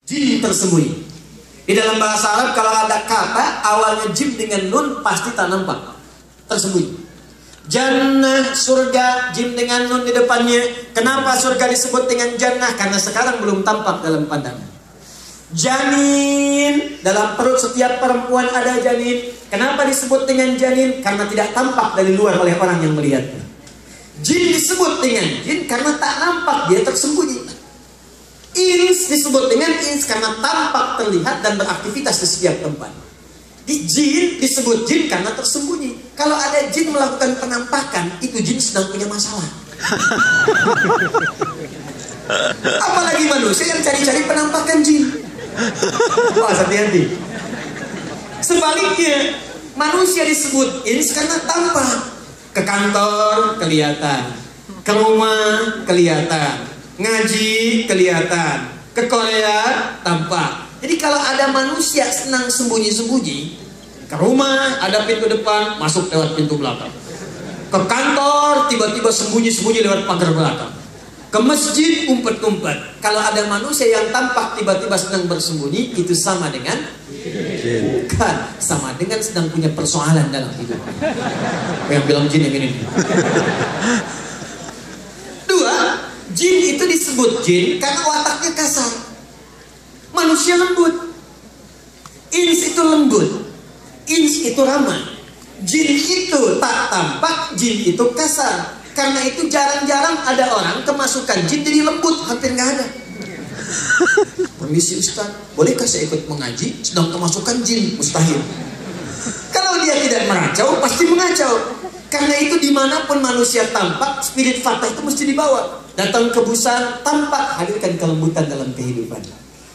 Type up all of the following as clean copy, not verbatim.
Jin tersembunyi. Di dalam bahasa Arab kalau ada kata awalnya jim dengan nun pasti tak nampak, tersembunyi. Jannah, surga, jim dengan nun di depannya. Kenapa surga disebut dengan jannah? Karena sekarang belum tampak dalam pandangan. Janin, dalam perut setiap perempuan ada janin. Kenapa disebut dengan janin? Karena tidak tampak dari luar oleh orang yang melihatnya. Jin disebut dengan jin karena tak nampak, dia tersembunyi. Ins disebut dengan ins karena tampak, terlihat dan beraktivitas di setiap tempat. Di jin disebut jin karena tersembunyi. Kalau ada jin melakukan penampakan, itu jin sedang punya masalah. Apalagi manusia yang cari-cari penampakan jin. Wah, hati-hati. Sebaliknya, manusia disebut ins karena tampak. Ke kantor kelihatan, ke rumah kelihatan, ngaji kelihatan, ke Korea tampak. Jadi kalau ada manusia senang sembunyi-sembunyi, ke rumah ada pintu depan, masuk lewat pintu belakang. Ke kantor tiba-tiba sembunyi-sembunyi lewat pagar belakang. Ke masjid umpet-umpet. Kalau ada manusia yang tampak tiba-tiba sedang bersembunyi, itu sama dengan bukan, sama dengan sedang punya persoalan dalam hidup. Yang bilang jin yang ini. Dua, jin itu disebut jin karena wataknya kasar. Manusia lembut. Ins itu lembut. Ins itu ramah. Jin itu tak tampak, jin itu kasar. Karena itu jarang-jarang ada orang kemasukan jin jadi lembut, hampir nggak ada. Permisi Ustaz, bolehkah saya ikut mengaji? Sedang kemasukan jin, mustahil. Kalau dia tidak mengacau, pasti mengacau. Karena itu dimanapun manusia tampak, spirit fatah itu mesti dibawa. Datang ke busan, tampak, hadirkan kelembutan dalam kehidupan.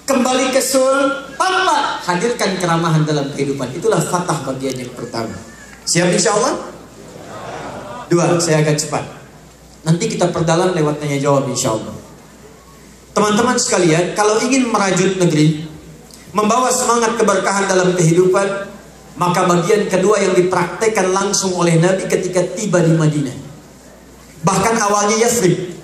Kembali ke sul, tampak, hadirkan keramahan dalam kehidupan. Itulah fatah bagian yang pertama. Siap insya Allah? Dua, saya akan cepat. Nanti kita perdalam lewat tanya jawab insya Allah. Teman-teman sekalian, kalau ingin merajut negeri, membawa semangat keberkahan dalam kehidupan, maka bagian kedua yang dipraktekkan langsung oleh Nabi ketika tiba di Madinah. Bahkan awalnya Yathrib.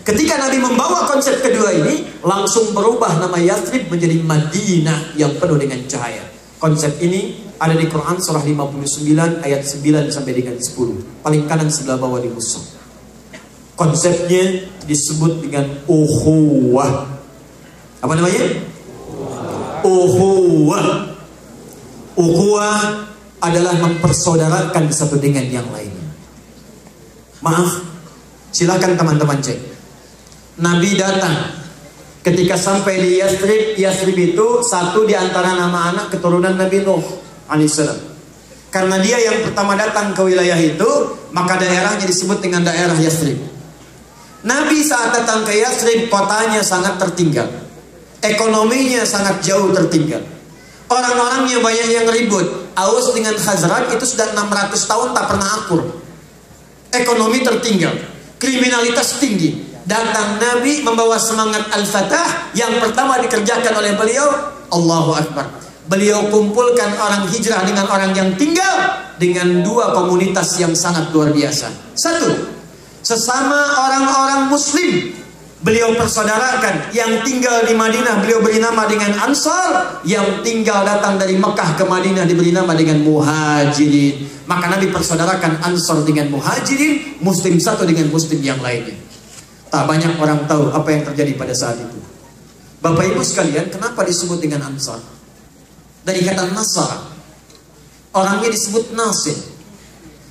Ketika Nabi membawa konsep kedua ini, langsung berubah nama Yathrib menjadi Madinah yang penuh dengan cahaya. Konsep ini ada di Quran surah 59 ayat 9 sampai dengan 10. Paling kanan sebelah bawah di mushaf. Konsepnya disebut dengan ukhuwah. Apa namanya? Ukhuwah. Ukhuwah adalah mempersaudarakan satu dengan yang lainnya. Maaf, silakan teman-teman cek. Nabi datang. Ketika sampai di Yathrib, Yathrib itu satu di antara nama anak keturunan Nabi Nuh alaihissalam. Karena dia yang pertama datang ke wilayah itu, maka daerahnya disebut dengan daerah Yathrib. Nabi saat datang ke Yathrib, kotanya sangat tertinggal. Ekonominya sangat jauh tertinggal. Orang-orangnya banyak yang ribut. Aus dengan Khazraj itu sudah 600 tahun tak pernah akur. Ekonomi tertinggal. Kriminalitas tinggi. Datang Nabi membawa semangat Al-Fatah. Yang pertama dikerjakan oleh beliau, Allahu Akbar. Beliau kumpulkan orang hijrah dengan orang yang tinggal dengan dua komunitas yang sangat luar biasa. Satu, sesama orang-orang muslim beliau persaudarakan. Yang tinggal di Madinah beliau beri nama dengan Ansar. Yang tinggal datang dari Mekah ke Madinah diberi nama dengan Muhajirin. Maka Nabi persaudarakan Ansar dengan Muhajirin, muslim satu dengan muslim yang lainnya. Tak banyak orang tahu apa yang terjadi pada saat itu. Bapak Ibu sekalian, kenapa disebut dengan Ansar? Dari kata Nasar. Orangnya disebut Nasir.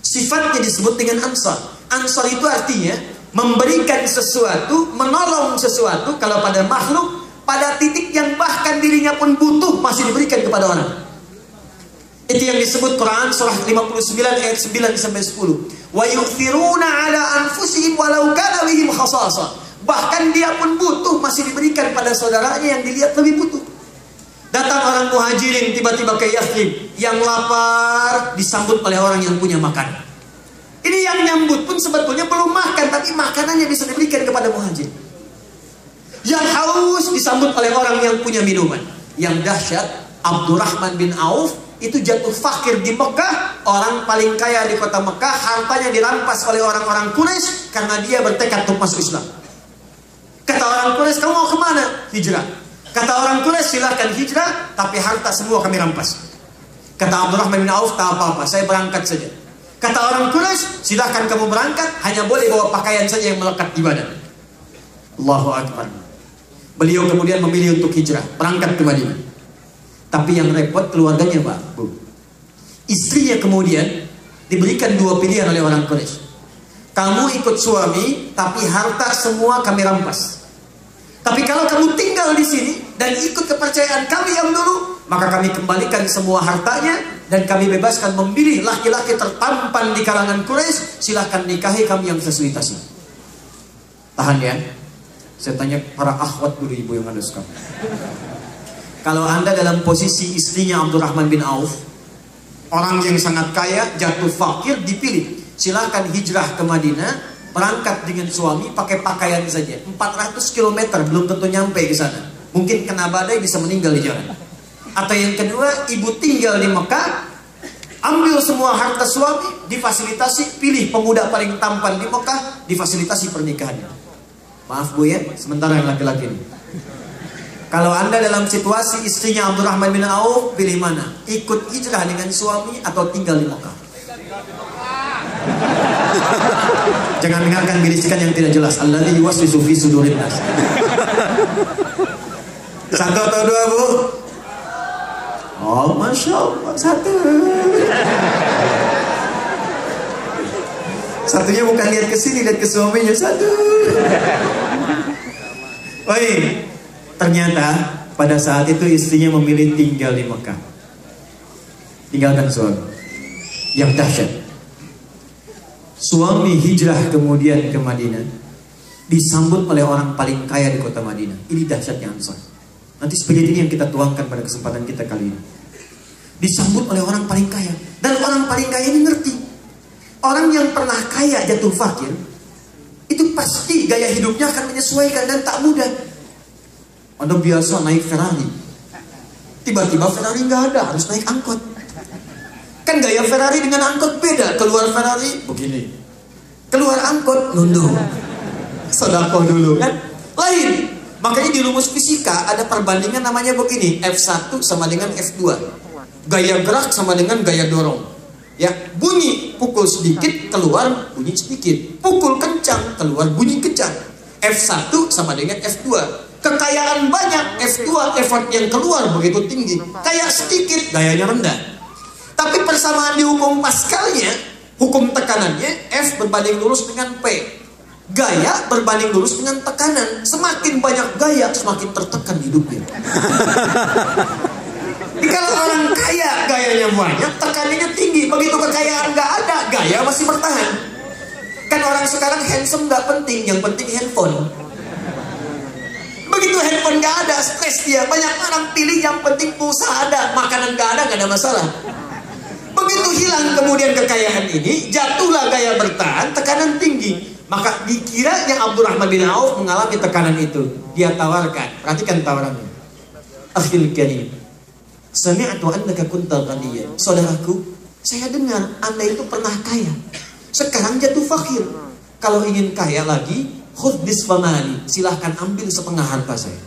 Sifatnya disebut dengan Ansar. Ansar itu artinya memberikan sesuatu, menolong sesuatu. Kalau pada makhluk, pada titik yang bahkan dirinya pun butuh, masih diberikan kepada orang. Itu yang disebut Quran surah 59 ayat 9 sampai 10. Wa yu'thiruna ala anfusihim walau kana bihim khasasa. Bahkan dia pun butuh, masih diberikan pada saudaranya yang dilihat lebih butuh. Datang orang Muhajirin tiba-tiba ke Yathrib, yang lapar disambut oleh orang yang punya makanan. Ini yang nyambut pun sebetulnya belum makan, tapi makanannya bisa diberikan kepada Muhajirin. Yang haus disambut oleh orang yang punya minuman. Yang dahsyat, Abdurrahman bin Auf itu jatuh fakir di Mekah, orang paling kaya di kota Mekah, hartanya dirampas oleh orang-orang Quraisy karena dia bertekad untuk masuk Islam. Kata orang Quraisy, kamu mau kemana? Hijrah. Kata orang Quraisy, silahkan hijrah, tapi harta semua kami rampas. Kata Abdurrahman bin Auf, tak apa-apa, saya berangkat saja. Kata orang Quraisy, silahkan kamu berangkat, hanya boleh bawa pakaian saja yang melekat di badan. Allahu Akbar. Beliau kemudian memilih untuk hijrah, berangkat ke Madinah. Tapi yang repot keluarganya, Pak, Bu. Istrinya kemudian diberikan dua pilihan oleh orang Quraisy. Kamu ikut suami, tapi harta semua kami rampas. Tapi kalau kamu tinggal di sini dan ikut kepercayaan kami yang dulu, maka kami kembalikan semua hartanya dan kami bebaskan memilih laki-laki tertampan di kalangan Quraisy. Silahkan nikahi, kami yang fasilitasi. Tahan ya. Saya tanya para akhwat dulu, ibu yang ada sekarang. Kalau Anda dalam posisi istrinya Abdurrahman bin Auf, orang yang sangat kaya, jatuh fakir, dipilih. Silahkan hijrah ke Madinah, berangkat dengan suami, pakai pakaian saja. 400 km belum tentu nyampe ke sana. Mungkin kena badai, bisa meninggal di jalan. Atau yang kedua, ibu tinggal di Mekah, ambil semua harta suami, difasilitasi, pilih pemuda paling tampan di Mekah, difasilitasi pernikahannya. Maaf Bu ya, sementara yang laki-laki ini. Kalau Anda dalam situasi istrinya Abdurrahman bin Auf, pilih mana? Ikut hijrah dengan suami atau tinggal di Mekah? Jangan dengarkan bisikan yang tidak jelas. Alladzi yuwaswisu fi sudurin nas. Satu atau dua Bu? Oh, Masya Allah, satu. Satunya bukan lihat ke sini, lihat ke suaminya. Satu. Baik. Ternyata pada saat itu istrinya memilih tinggal di Mekah, tinggalkan suami. Yang dahsyat, suami hijrah kemudian ke Madinah, disambut oleh orang paling kaya di kota Madinah. Ini dahsyatnya Ansar. Nanti sebagai ini yang kita tuangkan pada kesempatan kita kali ini. Disambut oleh orang paling kaya, dan orang paling kaya ini ngerti. Orang yang pernah kaya jatuh fakir, itu pasti gaya hidupnya akan menyesuaikan dan tak mudah. Anda biasa naik Ferrari, tiba-tiba Ferrari nggak ada, harus naik angkot. Kan gaya Ferrari dengan angkot beda. Keluar Ferrari begini, keluar angkot nunduk, sedekah dulu kan, lain. Makanya di rumus fisika ada perbandingan namanya begini, F1 sama dengan F2. Gaya gerak sama dengan gaya dorong. Ya, bunyi pukul sedikit keluar bunyi sedikit, pukul kencang keluar bunyi kencang. F1 sama dengan F2. Kekayaan banyak, F2 effort yang keluar begitu tinggi. Kayak sedikit, gayanya rendah. Tapi persamaan di hukum Pascalnya, hukum tekanannya, F berbanding lurus dengan P. Gaya berbanding lurus dengan tekanan. Semakin banyak gaya, semakin tertekan hidupnya. Kalau orang kaya, gayanya banyak, tekanannya tinggi. Begitu kekayaan nggak ada, gaya masih bertahan. Kan orang sekarang handsome nggak penting, yang penting handphone. Begitu handphone nggak ada, stres dia. Banyak orang pilih yang penting pulsa ada, makanan nggak ada masalah. Begitu hilang kemudian kekayaan ini, jatuhlah gaya bertahan, tekanan tinggi. Maka dikiranya Abdurrahman bin Auf mengalami tekanan itu. Dia tawarkan, perhatikan tawarannya. Akhil karim, sami'tu annaka kunta ghaniyan. Saudaraku, saya dengar Anda itu pernah kaya, sekarang jatuh fakir. Kalau ingin kaya lagi, khudh nisfa mali, silahkan ambil setengah harta saya.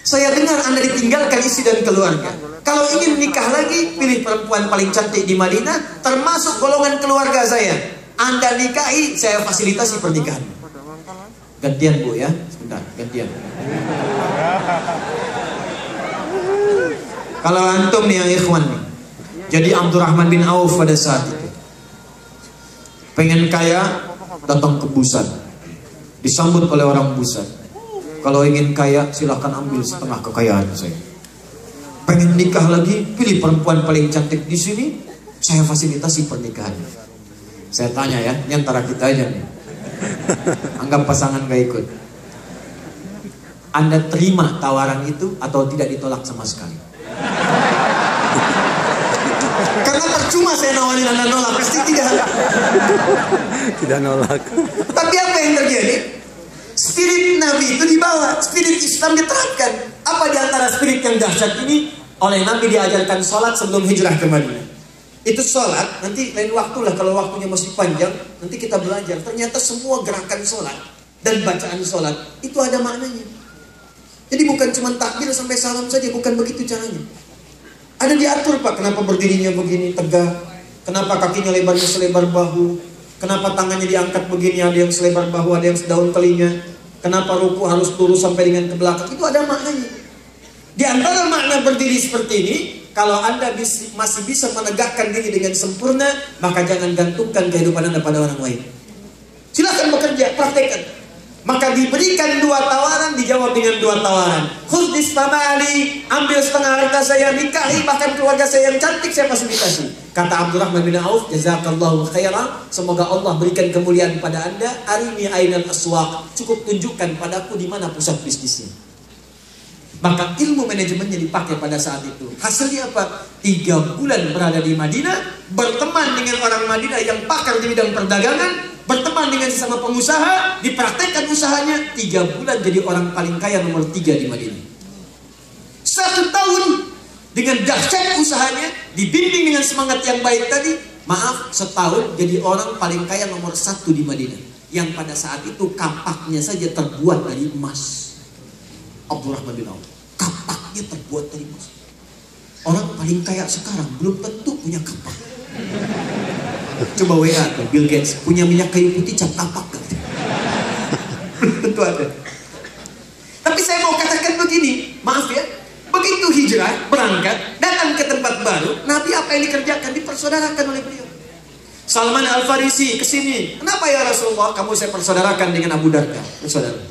Saya dengar Anda ditinggalkan istri dan keluarga. Kalau ingin nikah lagi, pilih perempuan paling cantik di Madinah, termasuk golongan keluarga saya. Anda nikahi, saya fasilitasi pernikahan. Gantian Bu ya, sebentar, gantian. Kalau antum nih yang ikhwan nih, jadi Abdurrahman bin Auf pada saat itu pengen kaya, datang ke Busan, disambut oleh orang Busan. Kalau ingin kaya, silahkan ambil setengah kekayaan saya. Pengen nikah lagi, pilih perempuan paling cantik di sini, saya fasilitasi pernikahannya. Saya tanya ya, ini antara kita aja nih. Anggap pasangan gak ikut. Anda terima tawaran itu atau tidak ditolak sama sekali? Karena percuma saya nawarin Anda nolak, pasti tidak. Tidak nolak. Tapi apa yang terjadi? Spirit Nabi itu dibawa, spirit Islam diterapkan. Apa di antara spirit yang dahsyat ini? Oleh Nabi diajarkan sholat sebelum hijrah ke Madinah. Itu sholat, nanti lain waktu lah, kalau waktunya masih panjang, nanti kita belajar. Ternyata semua gerakan sholat dan bacaan sholat itu ada maknanya. cuma takbir sampai salam saja, bukan begitu caranya. Ada diatur Pak, kenapa berdirinya begini tegak, kenapa kakinya lebarnya selebar bahu, kenapa tangannya diangkat begini, ada yang selebar bahu, ada yang sedaun telinga, kenapa ruku harus lurus sampai dengan ke belakang, itu ada maknanya. Di antara makna berdiri seperti ini, kalau Anda masih bisa menegakkan diri dengan sempurna, maka jangan gantungkan kehidupan Anda pada orang lain. Silakan bekerja, praktekkan. Maka diberikan 2 tawaran, dijawab dengan 2 tawaran. Khudis famali, ambil setengah harta saya, nikahi bahkan keluarga saya yang cantik, saya fasilitasi. Kata Abdurrahman bin Auf, jazakallahu khairan, semoga Allah berikan kemuliaan pada Anda. Arini ainal aswaq, cukup tunjukkan padaku di mana pusat bisnisnya. Maka ilmu manajemennya dipakai pada saat itu. Hasilnya apa? 3 bulan berada di Madinah, berteman dengan orang Madinah yang pakar di bidang perdagangan, berteman dengan sesama pengusaha, dipraktekkan usahanya, 3 bulan jadi orang paling kaya nomor 3 di Madinah. 1 tahun dengan dahsyat usahanya, dibimbing dengan semangat yang baik tadi, maaf, setahun jadi orang paling kaya nomor 1 di Madinah. Yang pada saat itu kapaknya saja terbuat dari emas. Abdurrahman bin Auf, kapaknya terbuat dari emas. Orang paling kaya sekarang belum tentu punya kapak. Coba WA tuh, Bill Gates punya minyak kayu putih cap kapak gak? Tentu ada. Tapi saya mau katakan begini, maaf ya, begitu hijrah, berangkat, datang ke tempat baru, Nabi apa yang dikerjakan? Dipersaudarakan oleh beliau. Salman Al-Farisi kesini, kenapa ya Rasulullah? Kamu saya persaudarakan dengan Abu Darda, bersaudara.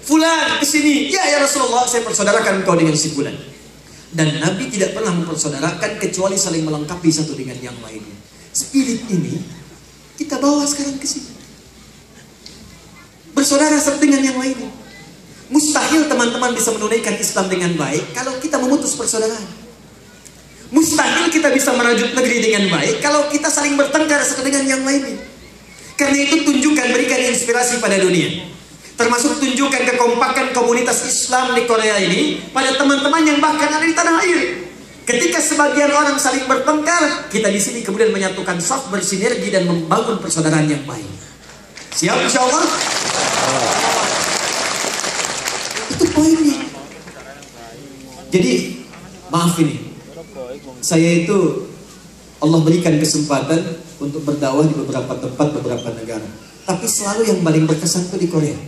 Fulan kesini, ya Rasulullah, saya persaudarakan kau dengan si Fulan. Dan Nabi tidak pernah mempersaudarakan kecuali saling melengkapi satu dengan yang lainnya. Spirit ini kita bawa sekarang ke sini. Bersaudara satu dengan yang lainnya. Mustahil teman-teman bisa menunaikan Islam dengan baik kalau kita memutus persaudaraan. Mustahil kita bisa merajut negeri dengan baik kalau kita saling bertengkar satu dengan yang lainnya. Karena itu tunjukkan, berikan inspirasi pada dunia. Termasuk tunjukkan kekompakan komunitas Islam di Korea ini pada teman-teman yang bahkan ada di tanah air. Ketika sebagian orang saling bertengkar, kita di sini kemudian menyatukan saf, bersinergi dan membangun persaudaraan yang baik. Siap insya Allah? Itu poinnya. Jadi maaf ini, saya itu Allah berikan kesempatan untuk berdakwah di beberapa tempat, beberapa negara. Tapi selalu yang paling berkesan itu di Korea.